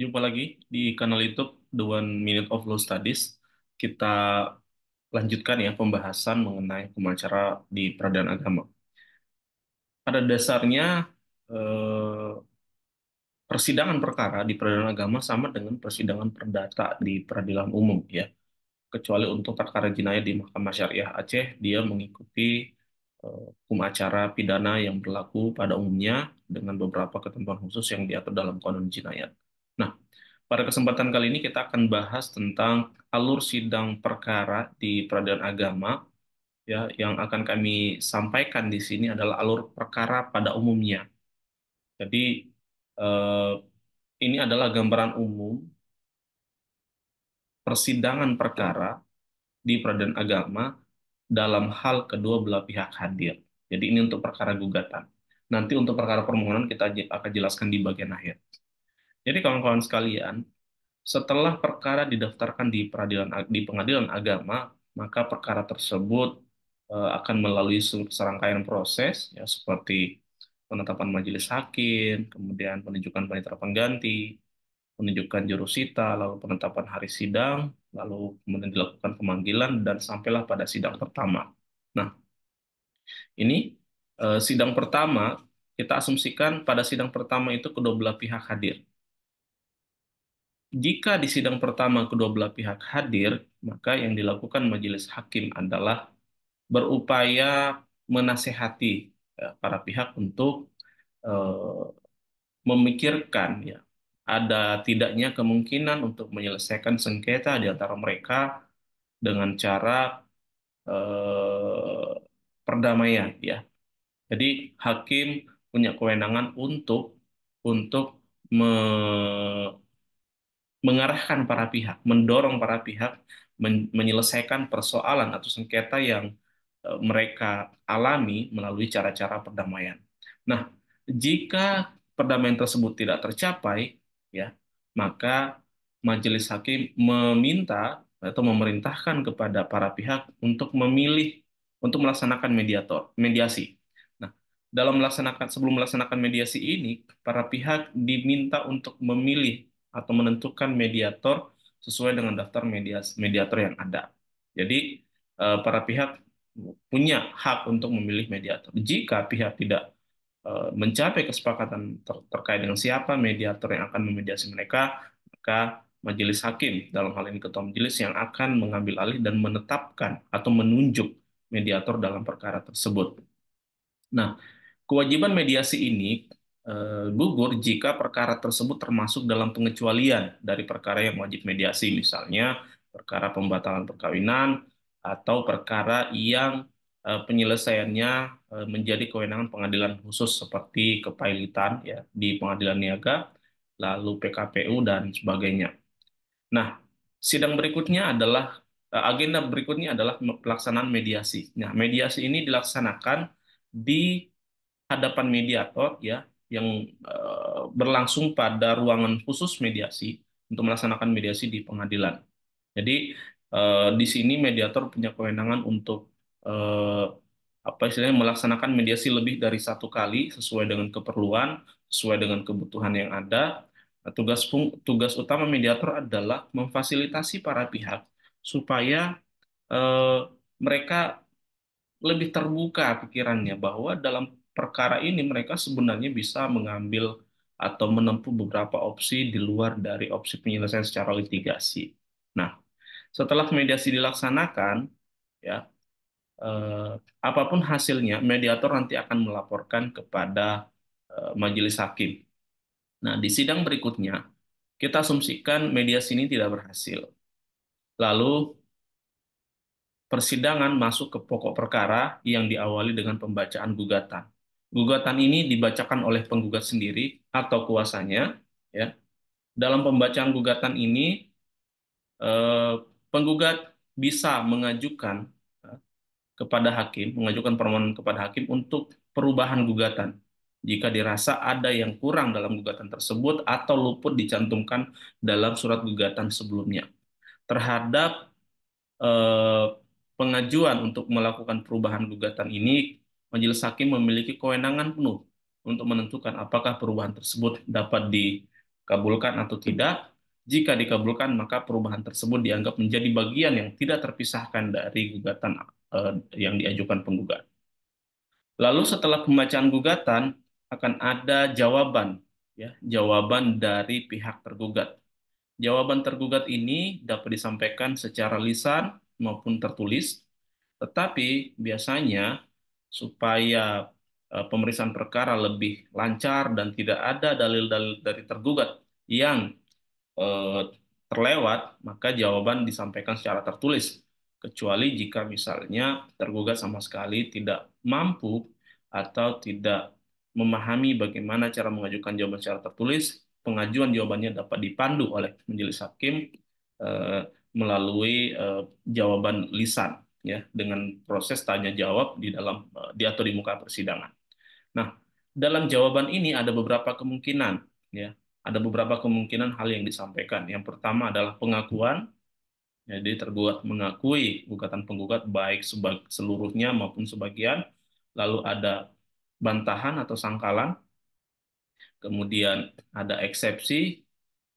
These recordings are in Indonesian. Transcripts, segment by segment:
Jumpa lagi di kanal YouTube The One Minute of Law Studies. Kita lanjutkan ya pembahasan mengenai hukum acara di peradilan agama. Pada dasarnya eh, persidangan perkara di peradilan agama sama dengan persidangan perdata di peradilan umum ya. Kecuali untuk perkara jinayah di Mahkamah Syariah Aceh, dia mengikuti hukum acara pidana yang berlaku pada umumnya dengan beberapa ketentuan khusus yang diatur dalam Konon Jinayat. Nah, pada kesempatan kali ini kita akan bahas tentang alur sidang perkara di peradilan agama ya, yang akan kami sampaikan di sini adalah alur perkara pada umumnya. Jadi eh, ini adalah gambaran umum persidangan perkara di peradilan agama dalam hal kedua belah pihak hadir. Jadi ini untuk perkara gugatan. Nanti untuk perkara permohonan kita akan jelaskan di bagian akhir. Jadi kawan-kawan sekalian, setelah perkara didaftarkan di pengadilan agama, maka perkara tersebut akan melalui serangkaian proses ya seperti penetapan majelis hakim, kemudian penunjukan panitera pengganti, penunjukan jurusita, lalu penetapan hari sidang, lalu kemudian dilakukan pemanggilan dan sampailah pada sidang pertama. Nah, ini sidang pertama kita asumsikan pada sidang pertama itu kedua belah pihak hadir. Jika di sidang pertama kedua belah pihak hadir, maka yang dilakukan majelis hakim adalah berupaya menasehati para pihak untuk eh, memikirkan ya ada tidaknya kemungkinan untuk menyelesaikan sengketa di antara mereka dengan cara eh, perdamaian ya. Jadi hakim punya kewenangan untuk mengarahkan para pihak, mendorong para pihak menyelesaikan persoalan atau sengketa yang mereka alami melalui cara-cara perdamaian. Nah, jika perdamaian tersebut tidak tercapai, ya, maka majelis hakim meminta atau memerintahkan kepada para pihak untuk melaksanakan mediasi. Nah, sebelum melaksanakan mediasi ini, para pihak diminta untuk memilih atau menentukan mediator sesuai dengan daftar mediator yang ada. Jadi, para pihak punya hak untuk memilih mediator. Jika pihak tidak mencapai kesepakatan terkait dengan siapa mediator yang akan memediasi mereka, maka majelis hakim, dalam hal ini ketua majelis, yang akan mengambil alih dan menetapkan atau menunjuk mediator dalam perkara tersebut. Nah, kewajiban mediasi ini gugur jika perkara tersebut termasuk dalam pengecualian dari perkara yang wajib mediasi, misalnya perkara pembatalan perkawinan atau perkara yang penyelesaiannya menjadi kewenangan pengadilan khusus seperti kepailitan ya di pengadilan niaga, lalu PKPU dan sebagainya. Nah, sidang berikutnya adalah agenda berikutnya adalah pelaksanaan mediasi. Nah, mediasi ini dilaksanakan di hadapan mediator ya yang berlangsung pada ruangan khusus mediasi untuk melaksanakan mediasi di pengadilan. Jadi di sini mediator punya kewenangan untuk eh, apa istilahnya melaksanakan mediasi lebih dari satu kali sesuai dengan keperluan, sesuai dengan kebutuhan yang ada. Nah, tugas utama mediator adalah memfasilitasi para pihak supaya eh, mereka lebih terbuka pikirannya bahwa dalam perkara ini mereka sebenarnya bisa mengambil atau menempuh beberapa opsi di luar dari opsi penyelesaian secara litigasi. Nah, setelah mediasi dilaksanakan, ya eh, apapun hasilnya, mediator nanti akan melaporkan kepada majelis hakim. Nah, di sidang berikutnya, kita asumsikan mediasi ini tidak berhasil. Lalu persidangan masuk ke pokok perkara yang diawali dengan pembacaan gugatan. Gugatan ini dibacakan oleh penggugat sendiri atau kuasanya. Ya, dalam pembacaan gugatan ini, eh, penggugat bisa mengajukan kepada hakim, mengajukan permohonan kepada hakim untuk perubahan gugatan jika dirasa ada yang kurang dalam gugatan tersebut atau luput dicantumkan dalam surat gugatan sebelumnya. Terhadap eh, pengajuan untuk melakukan perubahan gugatan ini, majelis hakim memiliki kewenangan penuh untuk menentukan apakah perubahan tersebut dapat kabulkan atau tidak. Jika dikabulkan, maka perubahan tersebut dianggap menjadi bagian yang tidak terpisahkan dari gugatan yang diajukan penggugat. Lalu setelah pembacaan gugatan akan ada jawaban, ya, jawaban dari pihak tergugat. Jawaban tergugat ini dapat disampaikan secara lisan maupun tertulis, tetapi biasanya supaya pemeriksaan perkara lebih lancar dan tidak ada dalil-dalil dari tergugat yang eh, terlewat, maka jawaban disampaikan secara tertulis. Kecuali jika misalnya tergugat sama sekali tidak mampu atau tidak memahami bagaimana cara mengajukan jawaban secara tertulis, pengajuan jawabannya dapat dipandu oleh majelis hakim eh, melalui jawaban lisan, ya, dengan proses tanya jawab di dalam diatur di muka persidangan. Nah, dalam jawaban ini ada beberapa kemungkinan, ya. Ada beberapa kemungkinan hal yang disampaikan. Yang pertama adalah pengakuan, jadi tergugat mengakui gugatan penggugat baik seluruhnya maupun sebagian. Lalu ada bantahan atau sangkalan, kemudian ada eksepsi,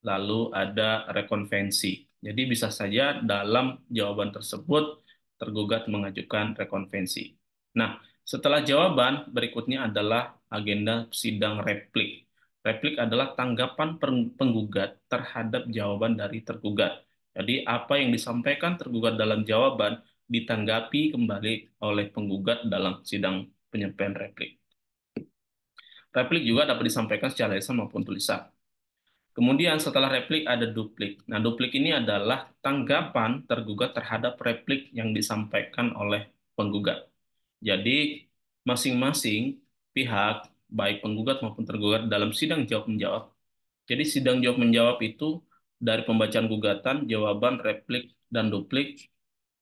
lalu ada rekonvensi. Jadi bisa saja dalam jawaban tersebut tergugat mengajukan rekonvensi. Nah, setelah jawaban, berikutnya adalah agenda sidang replik. Replik adalah tanggapan penggugat terhadap jawaban dari tergugat. Jadi apa yang disampaikan tergugat dalam jawaban ditanggapi kembali oleh penggugat dalam sidang penyampaian replik. Replik juga dapat disampaikan secara lisan maupun tulisan. Kemudian setelah replik ada duplik. Nah, duplik ini adalah tanggapan tergugat terhadap replik yang disampaikan oleh penggugat. Jadi, masing-masing pihak, baik penggugat maupun tergugat dalam sidang jawab-menjawab. Jadi, sidang jawab-menjawab itu dari pembacaan gugatan, jawaban, replik, dan duplik,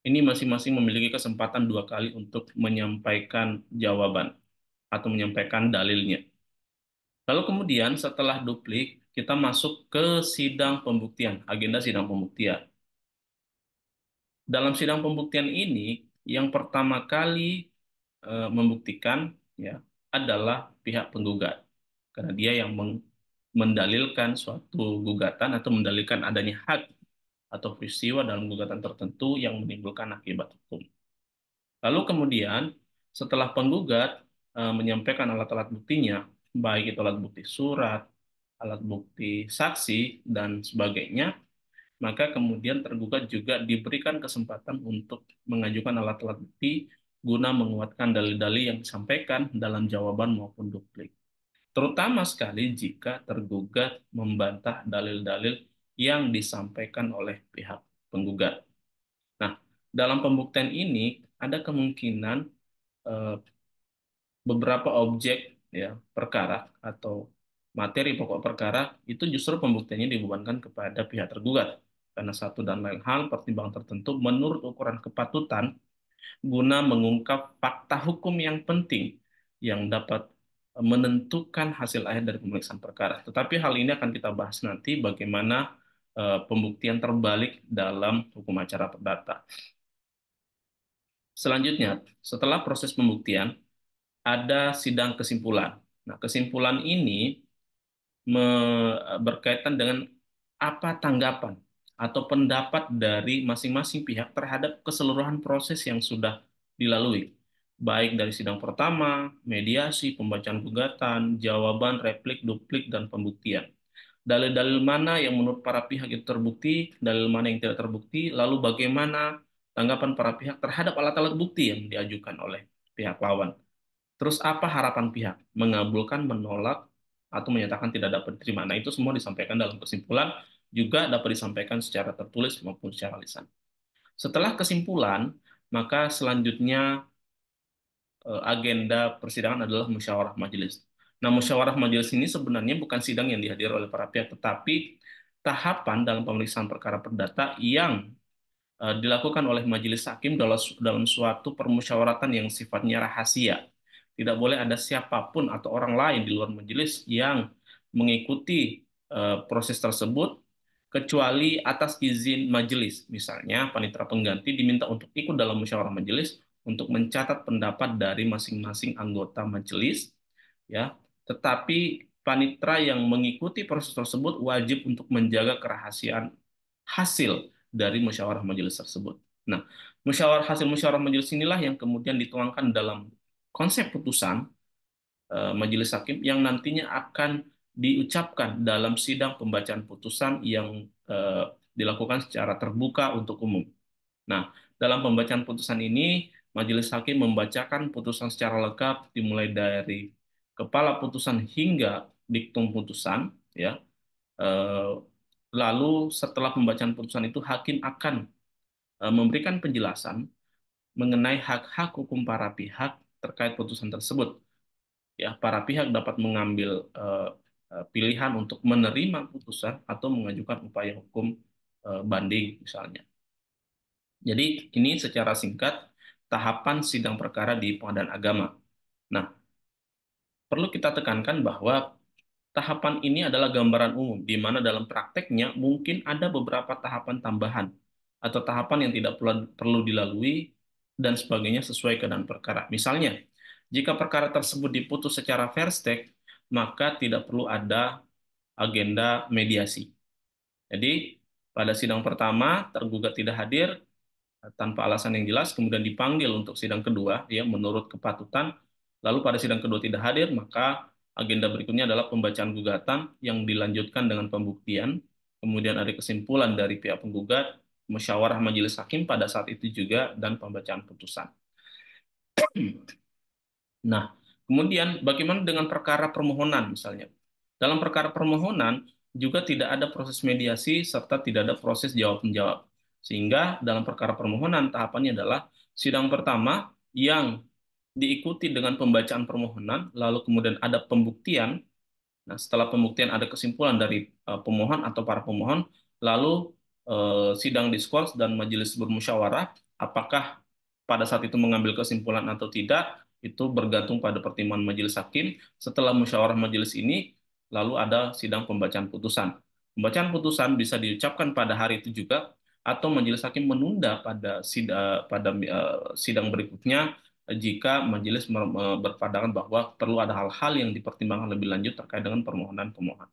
ini masing-masing memiliki kesempatan 2 kali untuk menyampaikan jawaban atau menyampaikan dalilnya. Lalu kemudian setelah duplik, kita masuk ke sidang pembuktian, agenda sidang pembuktian. Dalam sidang pembuktian ini, yang pertama kali membuktikan, ya, adalah pihak penggugat. Karena dia yang mendalilkan suatu gugatan atau mendalilkan adanya hak atau peristiwa dalam gugatan tertentu yang menimbulkan akibat hukum. Lalu kemudian setelah penggugat menyampaikan alat-alat buktinya, baik itu alat bukti surat, alat bukti saksi, dan sebagainya, maka kemudian tergugat juga diberikan kesempatan untuk mengajukan alat-alat bukti guna menguatkan dalil-dalil yang disampaikan dalam jawaban maupun duplik. Terutama sekali jika tergugat membantah dalil-dalil yang disampaikan oleh pihak penggugat. Nah, dalam pembuktian ini ada kemungkinan eh, beberapa objek, ya, perkara atau materi pokok perkara itu justru pembuktiannya dibebankan kepada pihak tergugat karena satu dan lain hal pertimbangan tertentu menurut ukuran kepatutan guna mengungkap fakta hukum yang penting yang dapat menentukan hasil akhir dari pemeriksaan perkara. Tetapi hal ini akan kita bahas nanti bagaimana pembuktian terbalik dalam hukum acara perdata. Selanjutnya, setelah proses pembuktian, ada sidang kesimpulan. Nah, kesimpulan ini berkaitan dengan apa tanggapan atau pendapat dari masing-masing pihak terhadap keseluruhan proses yang sudah dilalui, baik dari sidang pertama, mediasi, pembacaan gugatan, jawaban, replik, duplik, dan pembuktian. Dalil-dalil mana yang menurut para pihak itu terbukti, dalil mana yang tidak terbukti, lalu bagaimana tanggapan para pihak terhadap alat-alat bukti yang diajukan oleh pihak lawan. Terus apa harapan pihak? Mengabulkan, menolak, atau menyatakan tidak dapat diterima. Nah, itu semua disampaikan dalam kesimpulan, juga dapat disampaikan secara tertulis maupun secara lisan. Setelah kesimpulan, maka selanjutnya agenda persidangan adalah musyawarah majelis. Nah, musyawarah majelis ini sebenarnya bukan sidang yang dihadiri oleh para pihak, tetapi tahapan dalam pemeriksaan perkara perdata yang dilakukan oleh majelis hakim dalam suatu permusyawaratan yang sifatnya rahasia. Tidak boleh ada siapapun atau orang lain di luar majelis yang mengikuti proses tersebut kecuali atas izin majelis. Misalnya, panitera pengganti diminta untuk ikut dalam musyawarah majelis untuk mencatat pendapat dari masing-masing anggota majelis, ya. Tetapi panitera yang mengikuti proses tersebut wajib untuk menjaga kerahasiaan hasil dari musyawarah majelis tersebut. Nah, hasil musyawarah majelis inilah yang kemudian dituangkan dalam konsep putusan majelis hakim yang nantinya akan diucapkan dalam sidang pembacaan putusan yang dilakukan secara terbuka untuk umum. Nah, dalam pembacaan putusan ini, majelis hakim membacakan putusan secara lengkap dimulai dari kepala putusan hingga diktum putusan, ya. Eh, Lalu setelah pembacaan putusan itu, hakim akan memberikan penjelasan mengenai hak-hak hukum para pihak terkait putusan tersebut. Ya, para pihak dapat mengambil pilihan untuk menerima putusan atau mengajukan upaya hukum banding misalnya. Jadi ini secara singkat tahapan sidang perkara di pengadilan agama. Nah, perlu kita tekankan bahwa tahapan ini adalah gambaran umum, di mana dalam prakteknya mungkin ada beberapa tahapan tambahan atau tahapan yang tidak perlu dilalui dan sebagainya sesuai keadaan perkara. Misalnya, jika perkara tersebut diputus secara fair stake, maka tidak perlu ada agenda mediasi. Jadi, pada sidang pertama, tergugat tidak hadir, tanpa alasan yang jelas, kemudian dipanggil untuk sidang kedua, ya menurut kepatutan. Lalu pada sidang kedua tidak hadir, maka agenda berikutnya adalah pembacaan gugatan yang dilanjutkan dengan pembuktian. Kemudian ada kesimpulan dari pihak penggugat, musyawarah majelis hakim pada saat itu juga, dan pembacaan putusan. Nah, kemudian bagaimana dengan perkara permohonan misalnya? Dalam perkara permohonan juga tidak ada proses mediasi serta tidak ada proses jawab-menjawab. Sehingga dalam perkara permohonan tahapannya adalah sidang pertama yang diikuti dengan pembacaan permohonan, lalu kemudian ada pembuktian. Nah, setelah pembuktian ada kesimpulan dari pemohon atau para pemohon, lalu sidang diskurs dan majelis bermusyawarah, apakah pada saat itu mengambil kesimpulan atau tidak, itu bergantung pada pertimbangan majelis hakim. Setelah musyawarah majelis ini, lalu ada sidang pembacaan putusan. Pembacaan putusan bisa diucapkan pada hari itu juga, atau majelis hakim menunda sidang berikutnya jika majelis berpandangan bahwa perlu ada hal-hal yang dipertimbangkan lebih lanjut terkait dengan permohonan pemohon.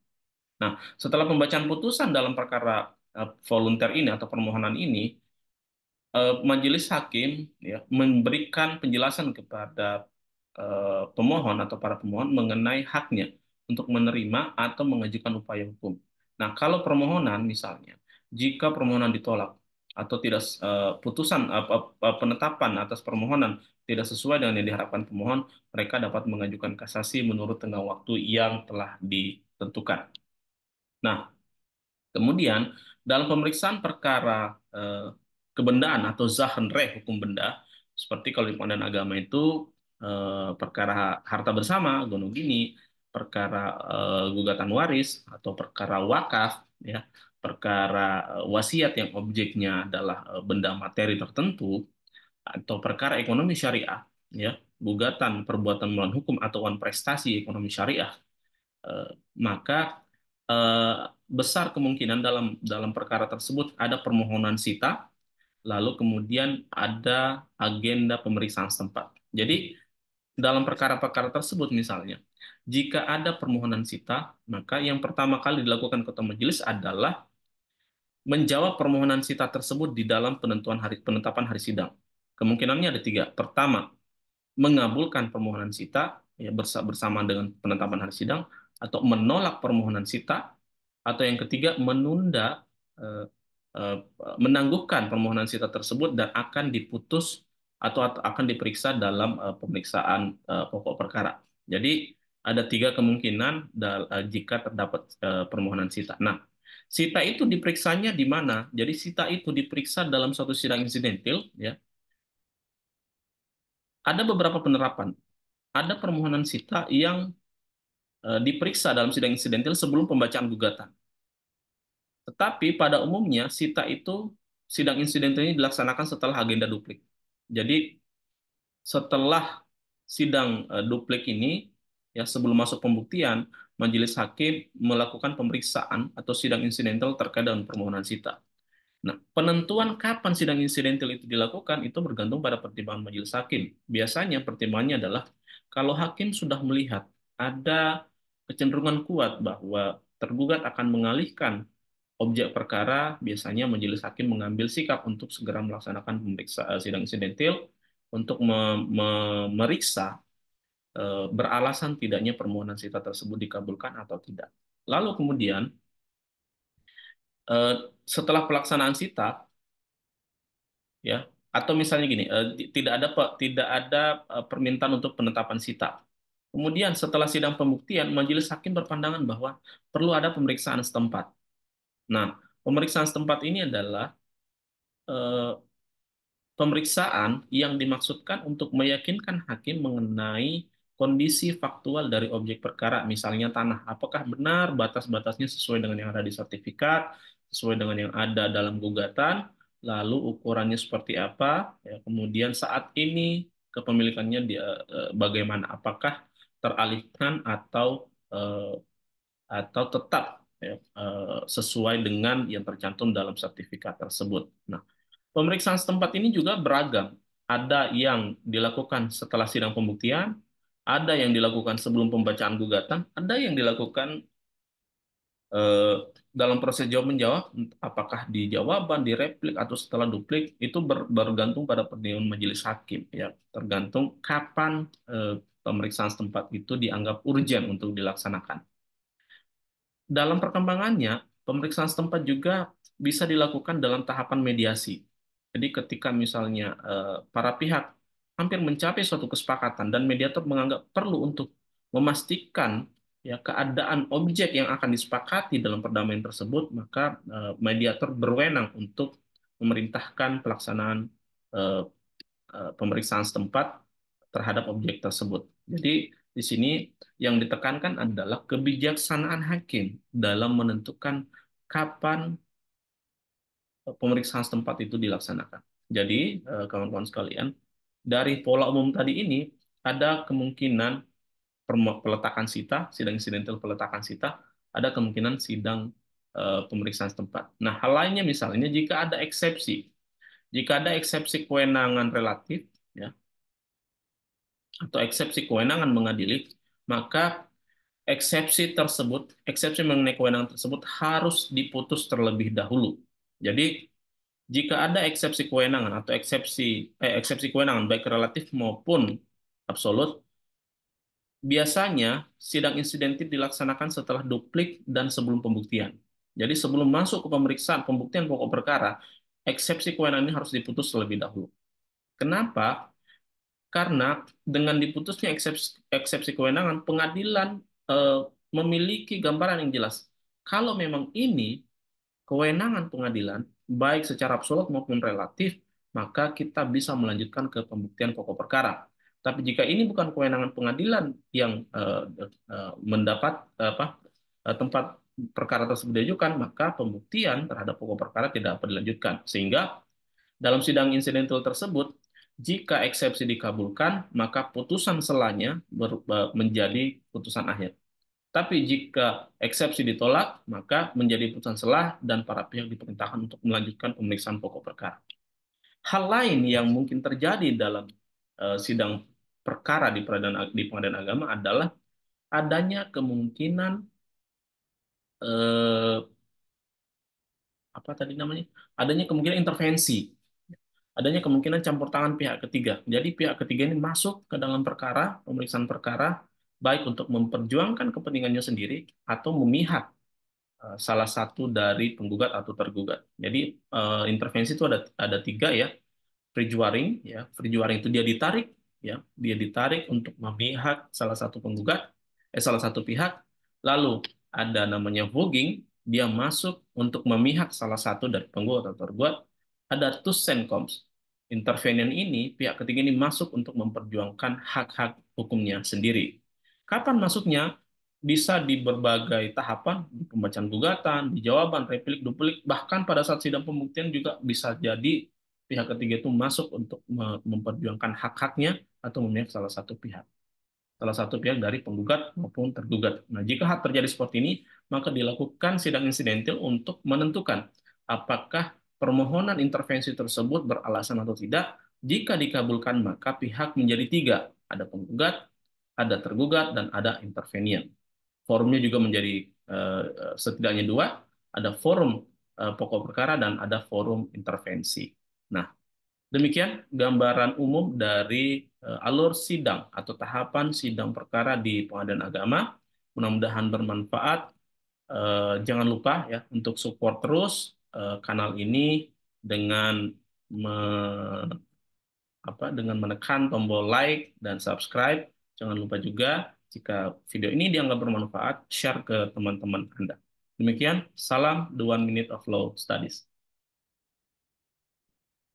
Nah, setelah pembacaan putusan dalam perkara volunter ini atau permohonan ini, majelis hakim ya memberikan penjelasan kepada pemohon atau para pemohon mengenai haknya untuk menerima atau mengajukan upaya hukum. Nah, kalau permohonan misalnya, jika permohonan ditolak atau tidak putusan penetapan atas permohonan tidak sesuai dengan yang diharapkan pemohon, mereka dapat mengajukan kasasi menurut tenggang waktu yang telah ditentukan. Nah, kemudian, dalam pemeriksaan perkara kebendaan atau zahenreh hukum benda, seperti kalau di pengadilan agama itu perkara harta bersama, gonogini, gini, perkara gugatan waris atau perkara wakaf, ya, perkara wasiat yang objeknya adalah benda materi tertentu, atau perkara ekonomi syariah, ya, gugatan perbuatan melawan hukum atau prestasi ekonomi syariah, eh, maka eh, besar kemungkinan dalam dalam perkara tersebut ada permohonan sita, lalu kemudian ada agenda pemeriksaan setempat. Jadi dalam perkara-perkara tersebut misalnya, jika ada permohonan sita, maka yang pertama kali dilakukan ketua majelis adalah menjawab permohonan sita tersebut di dalam penetapan hari sidang. Kemungkinannya ada tiga. Pertama, mengabulkan permohonan sita ya bersama dengan penetapan hari sidang, atau menolak permohonan sita, atau yang ketiga menunda eh, eh, menangguhkan permohonan sita tersebut dan akan diputus atau akan diperiksa dalam pemeriksaan pokok perkara. Jadi ada tiga kemungkinan jika terdapat permohonan sita. Nah, sita itu diperiksanya di mana? Jadi sita itu diperiksa dalam suatu sidang insidentil, ya. Ada beberapa penerapan. Ada permohonan sita yang diperiksa dalam sidang insidentil sebelum pembacaan gugatan. Tetapi pada umumnya sita itu sidang insidentil ini dilaksanakan setelah agenda duplik. Jadi setelah sidang duplik ini, ya sebelum masuk pembuktian, majelis hakim melakukan pemeriksaan atau sidang insidental terkait dengan permohonan sita. Nah, penentuan kapan sidang insidental itu dilakukan itu bergantung pada pertimbangan majelis hakim. Biasanya pertimbangannya adalah kalau hakim sudah melihat ada kecenderungan kuat bahwa tergugat akan mengalihkan objek perkara, biasanya majelis hakim mengambil sikap untuk segera melaksanakan pemeriksaan sidang insidentil untuk memeriksa beralasan tidaknya permohonan sita tersebut dikabulkan atau tidak. Lalu kemudian eh, setelah pelaksanaan sita, ya, atau misalnya gini, tidak ada permintaan untuk penetapan sita. Kemudian setelah sidang pembuktian, majelis hakim berpandangan bahwa perlu ada pemeriksaan setempat. Nah, pemeriksaan setempat ini adalah eh, pemeriksaan yang dimaksudkan untuk meyakinkan hakim mengenai kondisi faktual dari objek perkara, misalnya tanah. Apakah benar batas-batasnya sesuai dengan yang ada di sertifikat, sesuai dengan yang ada dalam gugatan, lalu ukurannya seperti apa, ya, kemudian saat ini kepemilikannya dia bagaimana, apakah teralihkan atau tetap ya, sesuai dengan yang tercantum dalam sertifikat tersebut. Nah, pemeriksaan setempat ini juga beragam. Ada yang dilakukan setelah sidang pembuktian, ada yang dilakukan sebelum pembacaan gugatan, ada yang dilakukan eh, dalam proses jawab menjawab, apakah di jawaban, di replik atau setelah duplik, itu bergantung pada penilaian majelis hakim, ya, tergantung kapan pemeriksaan setempat itu dianggap urgent untuk dilaksanakan. Dalam perkembangannya, pemeriksaan setempat juga bisa dilakukan dalam tahapan mediasi. Jadi ketika misalnya para pihak hampir mencapai suatu kesepakatan dan mediator menganggap perlu untuk memastikan ya keadaan objek yang akan disepakati dalam perdamaian tersebut, maka mediator berwenang untuk memerintahkan pelaksanaan eh, pemeriksaan setempat terhadap objek tersebut. Jadi di sini yang ditekankan adalah kebijaksanaan hakim dalam menentukan kapan pemeriksaan setempat itu dilaksanakan. Jadi, kawan-kawan sekalian, dari pola umum tadi ini ada kemungkinan peletakan sita, sidang insidental peletakan sita, ada kemungkinan sidang pemeriksaan setempat. Nah, hal lainnya misalnya jika ada eksepsi kewenangan relatif, ya, atau eksepsi kewenangan mengadili, maka eksepsi mengenai kewenangan tersebut harus diputus terlebih dahulu. Jadi, jika ada eksepsi kewenangan atau eksepsi kewenangan baik relatif maupun absolut, biasanya sidang insidentif dilaksanakan setelah duplik dan sebelum pembuktian. Jadi sebelum masuk ke pemeriksaan pembuktian pokok perkara, eksepsi kewenangan ini harus diputus terlebih dahulu. Kenapa? Karena dengan diputusnya eksepsi kewenangan, pengadilan eh, memiliki gambaran yang jelas. Kalau memang ini kewenangan pengadilan, baik secara absolut maupun relatif, maka kita bisa melanjutkan ke pembuktian pokok perkara. Tapi jika ini bukan kewenangan pengadilan yang mendapat tempat perkara tersebut diajukan, maka pembuktian terhadap pokok perkara tidak dapat dilanjutkan. Sehingga dalam sidang insidental tersebut, jika eksepsi dikabulkan, maka putusan selanya menjadi putusan akhir. Tapi jika eksepsi ditolak, maka menjadi putusan selah dan para pihak diperintahkan untuk melanjutkan pemeriksaan pokok perkara. Hal lain yang mungkin terjadi dalam sidang perkara di pengadilan agama adalah adanya kemungkinan eh, apa tadi namanya? Adanya kemungkinan intervensi, adanya kemungkinan campur tangan pihak ketiga. Jadi pihak ketiga ini masuk ke dalam perkara, pemeriksaan perkara, baik untuk memperjuangkan kepentingannya sendiri atau memihak salah satu dari penggugat atau tergugat. Jadi intervensi itu ada tiga ya. Prejuaring ya, prejuaring itu dia ditarik untuk memihak salah satu penggugat, salah satu pihak. Lalu ada namanya voguing, dia masuk untuk memihak salah satu dari penggugat atau tergugat. Ada tus senkoms. Intervenian ini, pihak ketiga ini masuk untuk memperjuangkan hak-hak hukumnya sendiri. Kapan masuknya? Bisa di berbagai tahapan, di pembacaan gugatan, di jawaban, replik, duplik, bahkan pada saat sidang pembuktian juga bisa jadi pihak ketiga itu masuk untuk memperjuangkan hak-haknya atau memihak salah satu pihak dari penggugat maupun tergugat. Nah, jika hal terjadi seperti ini, maka dilakukan sidang insidentil untuk menentukan apakah permohonan intervensi tersebut beralasan atau tidak. Jika dikabulkan, maka pihak menjadi tiga, ada penggugat, ada tergugat, dan ada intervenian. Forumnya juga menjadi setidaknya dua, ada forum pokok perkara dan ada forum intervensi. Nah, demikian gambaran umum dari alur sidang atau tahapan sidang perkara di Pengadilan Agama. Mudah-mudahan bermanfaat. Jangan lupa ya untuk support terus kanal ini dengan me- dengan menekan tombol like dan subscribe. Jangan lupa juga jika video ini dianggap bermanfaat, share ke teman-teman Anda. Demikian, salam The 1 Minute of Law Studies.